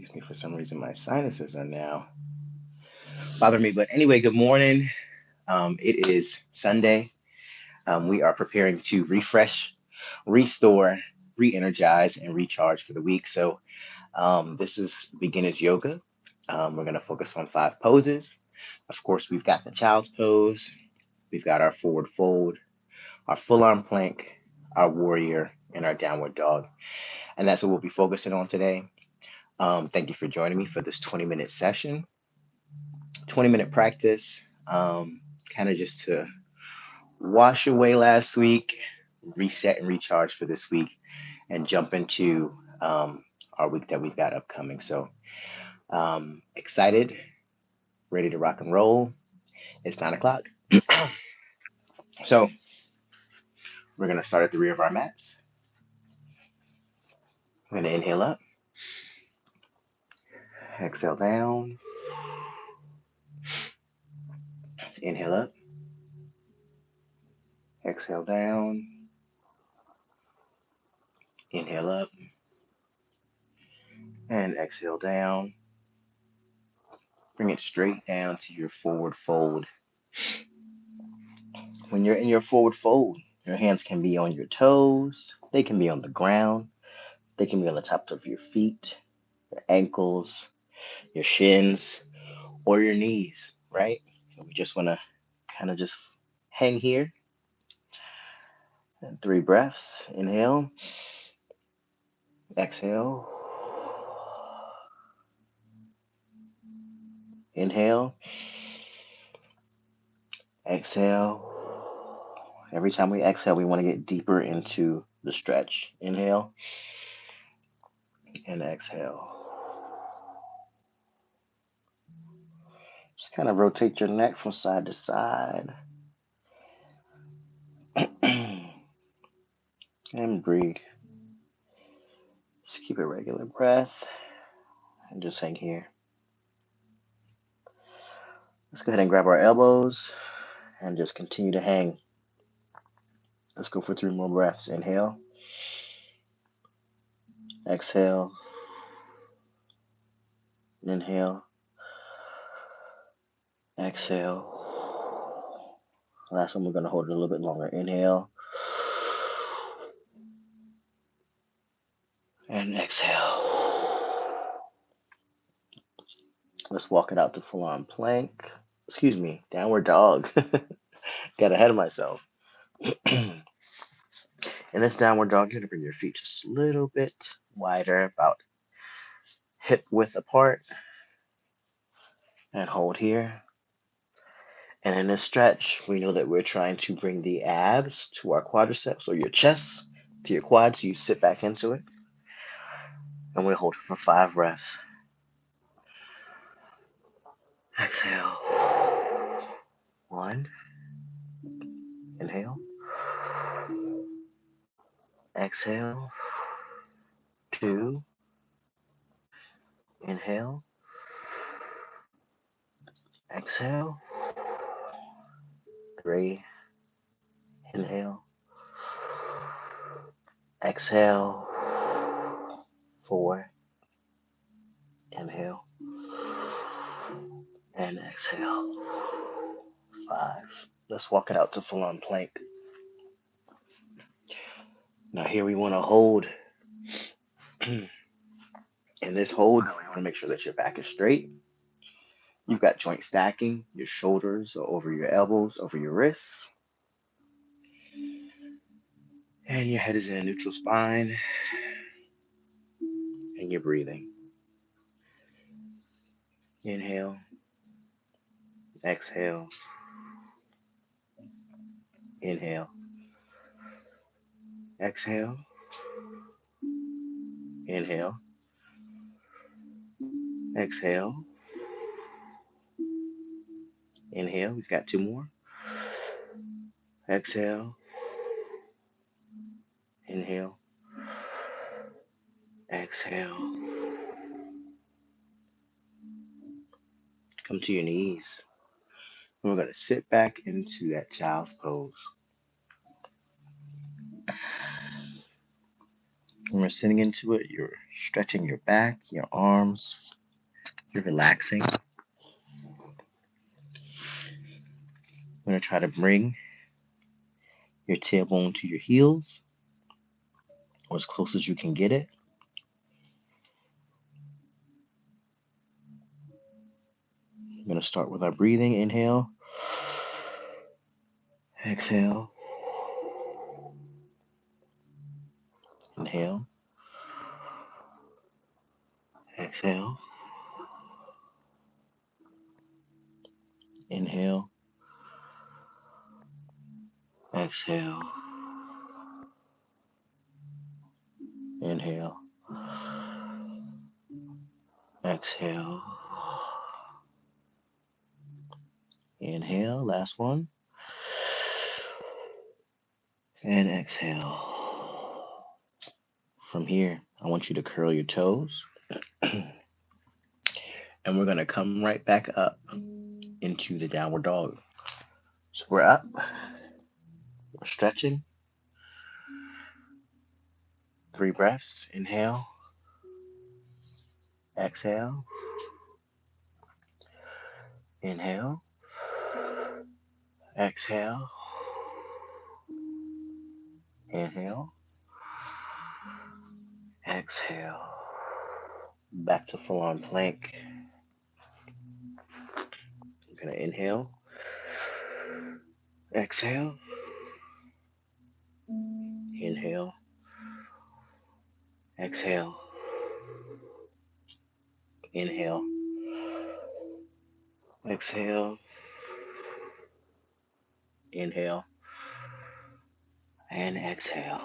Excuse me, for some reason my sinuses are now bothering me. But anyway, good morning. It is Sunday. We are preparing to refresh, restore, re-energize, and recharge for the week. This is beginners yoga. We're going to focus on 5 poses. Of course, we've got the child's pose, we've got our forward fold, our full arm plank, our warrior, and our downward dog. And that's what we'll be focusing on today. Thank you for joining me for this 20-minute session, 20-minute practice, kind of just to wash away last week, reset and recharge for this week, and jump into our week that we've got upcoming. Excited, ready to rock and roll. It's 9 o'clock. So we're going to start at the rear of our mats. We're going to inhale up, exhale down, inhale up, exhale down, inhale up, and exhale down. Bring it straight down to your forward fold. When you're in your forward fold, your hands can be on your toes, they can be on the ground, they can be on the tops of your feet, your ankles, your shins, or your knees, right? And we just want to kind of just hang here. And 3 breaths. Inhale, exhale, inhale, exhale. Every time we exhale, we want to get deeper into the stretch. Inhale and exhale. Just kind of rotate your neck from side to side. And breathe. Just keep a regular breath and just hang here. Let's go ahead and grab our elbows and just continue to hang. Let's go for 3 more breaths. Inhale, exhale, inhale, exhale. Last one, we're going to hold it a little bit longer. Inhale and exhale. Let's walk it out to full on plank. Excuse me, downward dog. Got ahead of myself. In this downward dog, you're going to bring your feet just a little bit wider, about hip width apart, and hold here. And in this stretch, we know that we're trying to bring the abs to our quadriceps, or your chest to your quads. So you sit back into it. And we'll hold it for 5 breaths. Exhale. 1. Inhale. Exhale. 2. Inhale. Exhale. 3. Inhale. Exhale. 4. Inhale. And exhale. 5. Let's walk it out to full on plank. Now here we want to hold. In this hold, we want to make sure that your back is straight. You've got joint stacking. Your shoulders are over your elbows, over your wrists. And your head is in a neutral spine. And you're breathing. Inhale. Exhale. Inhale. Exhale. Inhale. Exhale. Inhale. We've got 2 more. Exhale. Inhale. Exhale. Come to your knees. And we're going to sit back into that child's pose. When you're sitting into it, you're stretching your back, your arms, you're relaxing. You're going to try to bring your tailbone to your heels or as close as you can get it. I'm going to start with our breathing. Inhale, exhale, inhale, exhale, inhale, exhale, inhale, exhale, inhale, last one, and exhale. From here, I want you to curl your toes, and we're going to come right back up into the downward dog. So we're up, we're stretching. 3 breaths. Inhale, exhale, inhale, exhale, inhale, exhale. Back to full on plank. I'm going to inhale, exhale, inhale, exhale, inhale, exhale, inhale, and exhale.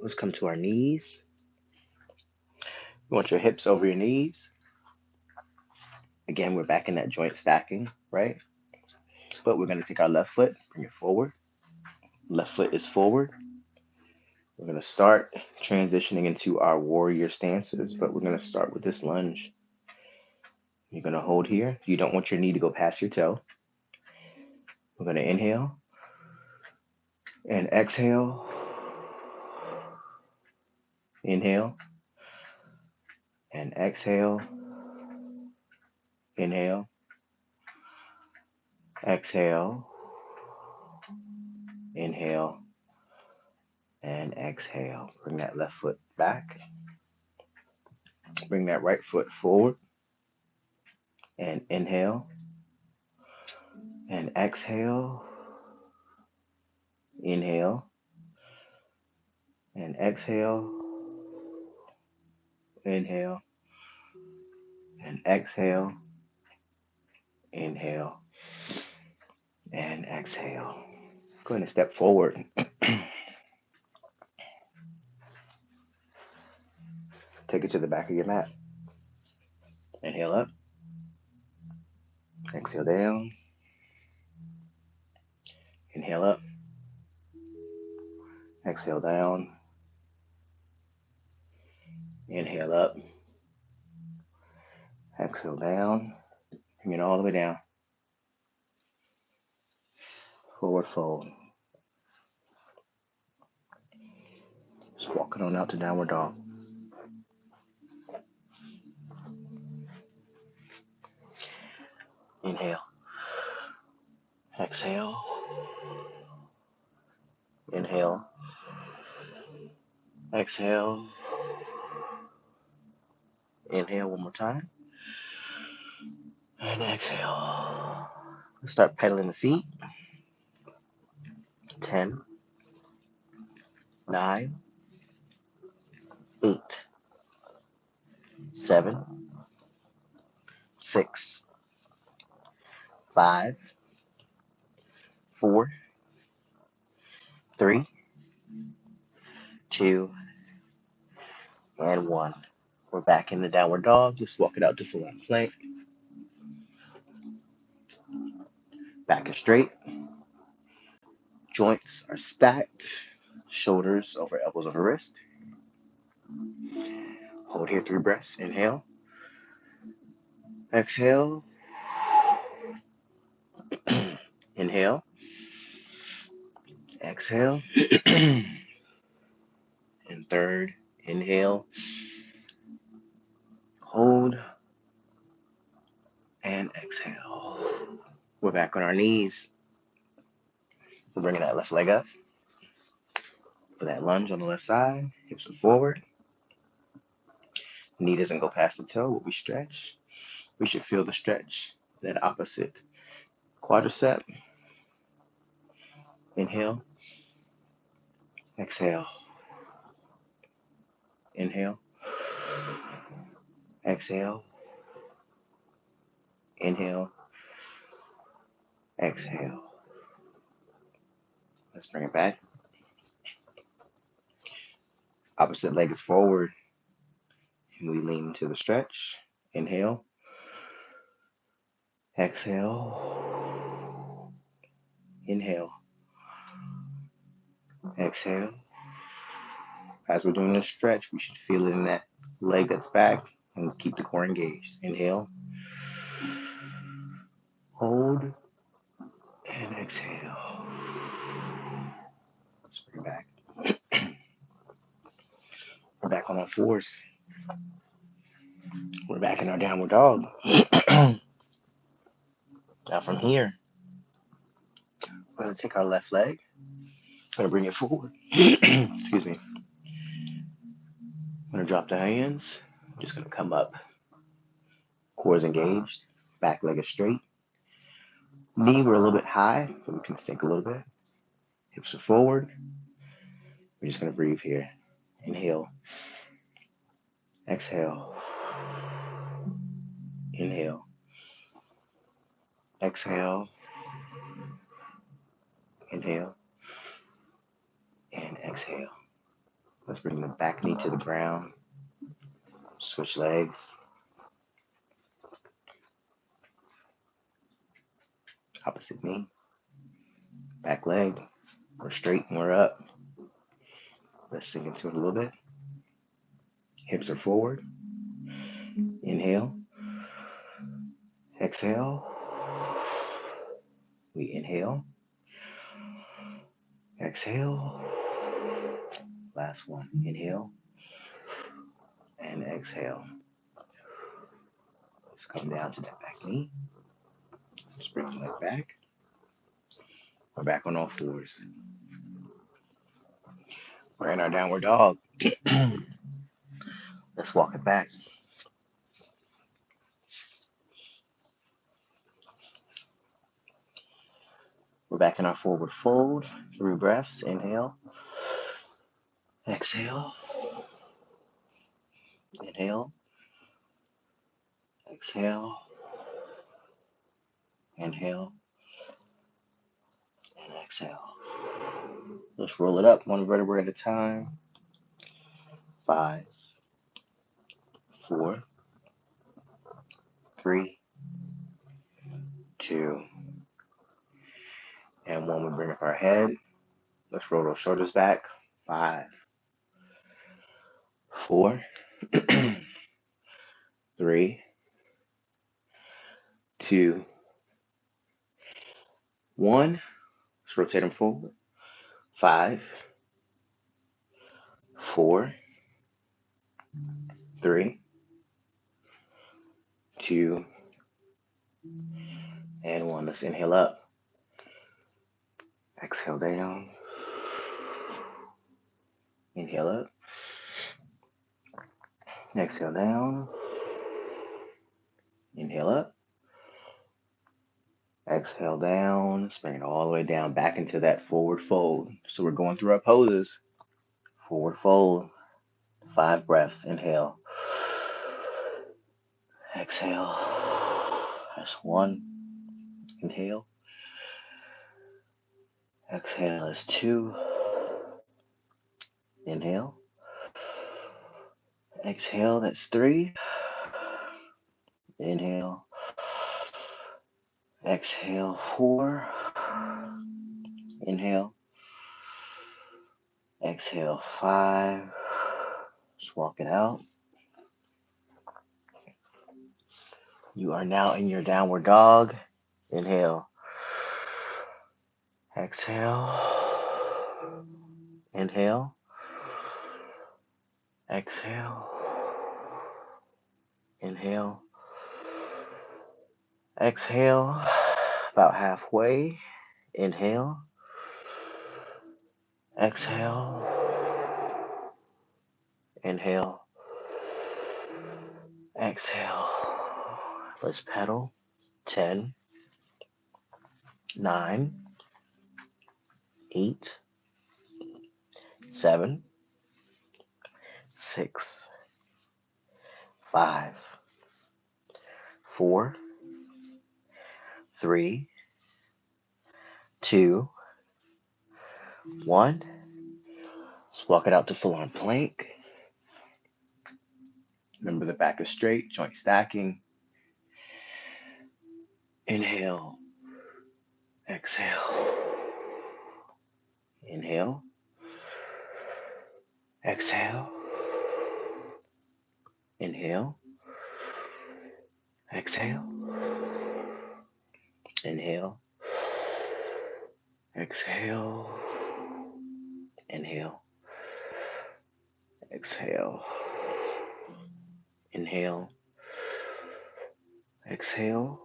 Let's come to our knees. You want your hips over your knees. Again, we're back in that joint stacking, right? But we're going to take our left foot, bring it forward. Left foot is forward. We're going to start transitioning into our warrior stances, but we're going to start with this lunge. You're going to hold here. You don't want your knee to go past your toe. We're going to inhale and exhale. Inhale and exhale. Inhale, exhale, inhale, and exhale. Bring that left foot back. Bring that right foot forward. And inhale and exhale. Inhale and exhale. Inhale and exhale. Inhale and exhale. Go ahead and step forward. Take it to the back of your mat. Inhale up. Exhale down. Inhale up. Exhale down. Inhale up. Exhale down. Bring it all the way down. Forward fold. Just walking on out to downward dog. Inhale. Exhale. Inhale. Exhale. Inhale one more time. And exhale. Let's start pedaling the feet. 10, 9, 8, 7, 6, 5, 4, 3, 2, and 1. We're back in the downward dog. Just walk it out to full on plank. Back is straight. Joints are stacked. Shoulders over elbows over wrist. Hold here 3 breaths. Inhale. Exhale. Inhale. Exhale. And third. Inhale, hold, and exhale. We're back on our knees. We're bringing that left leg up for that lunge on the left side. Hips are forward. Knee doesn't go past the toe, but we stretch. We should feel the stretch, that opposite quadricep. Inhale, exhale. Inhale, exhale. Inhale, exhale. Let's bring it back. Opposite leg is forward. And we lean into the stretch. Inhale, exhale. Inhale, exhale. As we're doing this stretch, we should feel it in that leg that's back and keep the core engaged. Inhale, hold, and exhale. Let's bring it back. We're back on all fours. We're back in our downward dog. Now from here, we're going to take our left leg and bring it forward. Excuse me. I'm going to drop the hands. I'm just going to come up. Core is engaged. Back leg is straight. Knee, we're a little bit high, so we can sink a little bit. Hips are forward. We're just going to breathe here. Inhale. Exhale. Inhale. Exhale. Inhale. And exhale. Let's bring the back knee to the ground. Switch legs. Opposite knee. Back leg. We're straight and we're up. Let's sink into it a little bit. Hips are forward. Inhale. Exhale. We inhale. Exhale. Last one. Inhale. And exhale. Let's come down to that back knee. Just bring the leg back. We're back on all fours. We're in our downward dog. Let's walk it back. We're back in our forward fold. 3 breaths. Inhale. Exhale. Inhale. Exhale. Inhale. And exhale. Let's roll it up 1 vertebra at a time. 5, 4, 3, 2, and 1. We bring up our head. Let's roll those shoulders back. 5, 4, 3, 2, 1. Let's rotate them forward. 5, 4, 3, 2, and 1. Let's inhale up. Exhale down. Inhale up. Exhale down. Inhale up. Exhale down. Let's bring it all the way down back into that forward fold. So we're going through our poses. Forward fold. 5 breaths. Inhale. Exhale. That's 1. Inhale. Exhale is 2. Inhale. Exhale, that's 3. Inhale. Exhale, 4. Inhale. Exhale, 5. Just walk it out. You are now in your downward dog. Inhale. Exhale. Inhale. Exhale. Inhale. Exhale. About halfway. Inhale. Exhale. Inhale. Exhale. Let's pedal. 10, 9, 8, 7, 6, 5, 4, 3, 2, 1. Let's walk it out to full on plank. Remember the back is straight, joint stacking. Inhale. Exhale. Inhale. Exhale. Inhale. Exhale. Inhale. Exhale. Inhale. Exhale. Inhale. Exhale.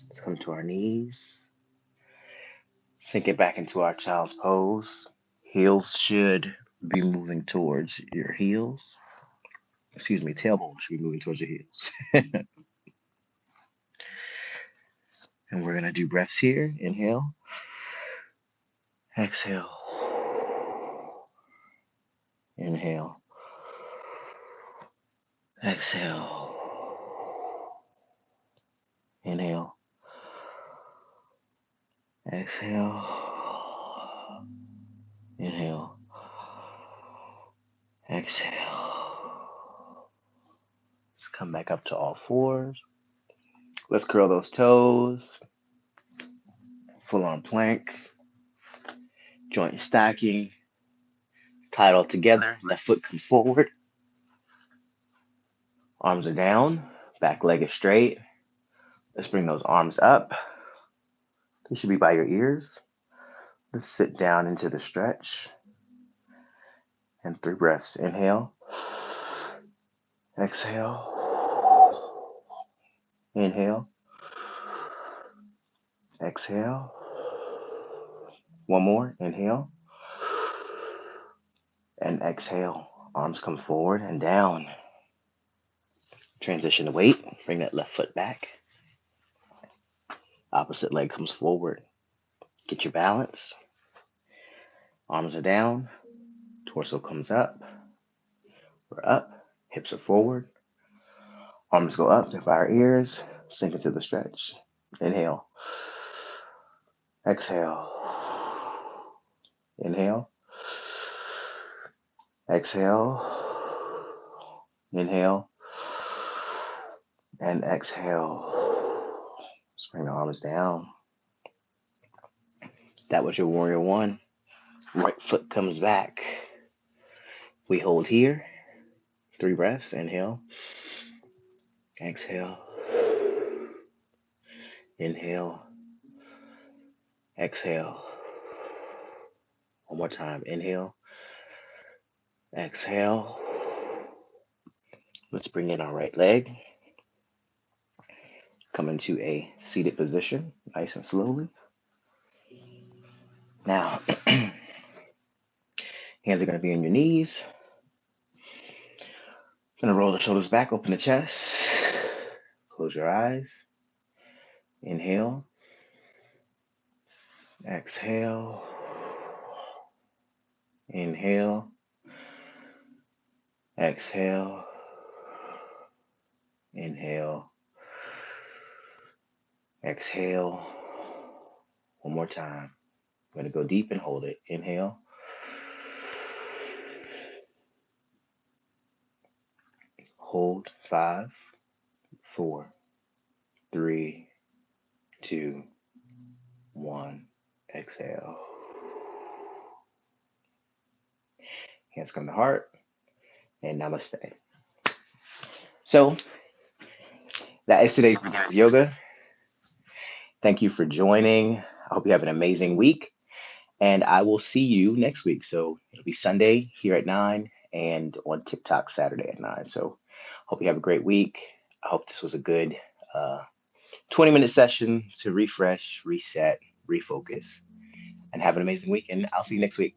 Let's come to our knees. Sink it back into our child's pose. Heels should be moving towards your heels. Excuse me, tailbone should be moving towards your heels. And we're going to do breaths here. Inhale. Exhale. Inhale. Exhale. Inhale. Exhale. Inhale. Exhale. Let's come back up to all fours. Let's curl those toes. Full on plank. Joint stacking. Tie it all together. Left foot comes forward. Arms are down. Back leg is straight. Let's bring those arms up. They should be by your ears. Let's sit down into the stretch. And 3 breaths. Inhale. Exhale. Inhale. Exhale. One more. Inhale. And exhale. Arms come forward and down. Transition to weight. Bring that left foot back. Opposite leg comes forward. Get your balance. Arms are down. Torso comes up. We're up. Hips are forward. Arms go up by our ears. Sink into the stretch. Inhale. Exhale. Inhale. Exhale. Inhale. And exhale. Let's bring the arms down. That was your warrior one. Right foot comes back. We hold here. 3 breaths. Inhale. Exhale. Inhale. Exhale. One more time. Inhale. Exhale. Let's bring in our right leg. Come into a seated position, nice and slowly. Now, hands are going to be on your knees. Going to roll the shoulders back, open the chest. Close your eyes. Inhale. Exhale. Inhale. Exhale. Inhale. Exhale. One more time. I'm going to go deep and hold it. Inhale. Hold. 5, 4, 3, 2, 1. Exhale. Hands come to heart. And namaste. So that is today's beginner's yoga. Thank you for joining. I hope you have an amazing week. And I will see you next week. So it'll be Sunday here at 9 and on TikTok Saturday at 9. So hope you have a great week. I hope this was a good 20-minute session to refresh, reset, refocus, and have an amazing week. And I'll see you next week.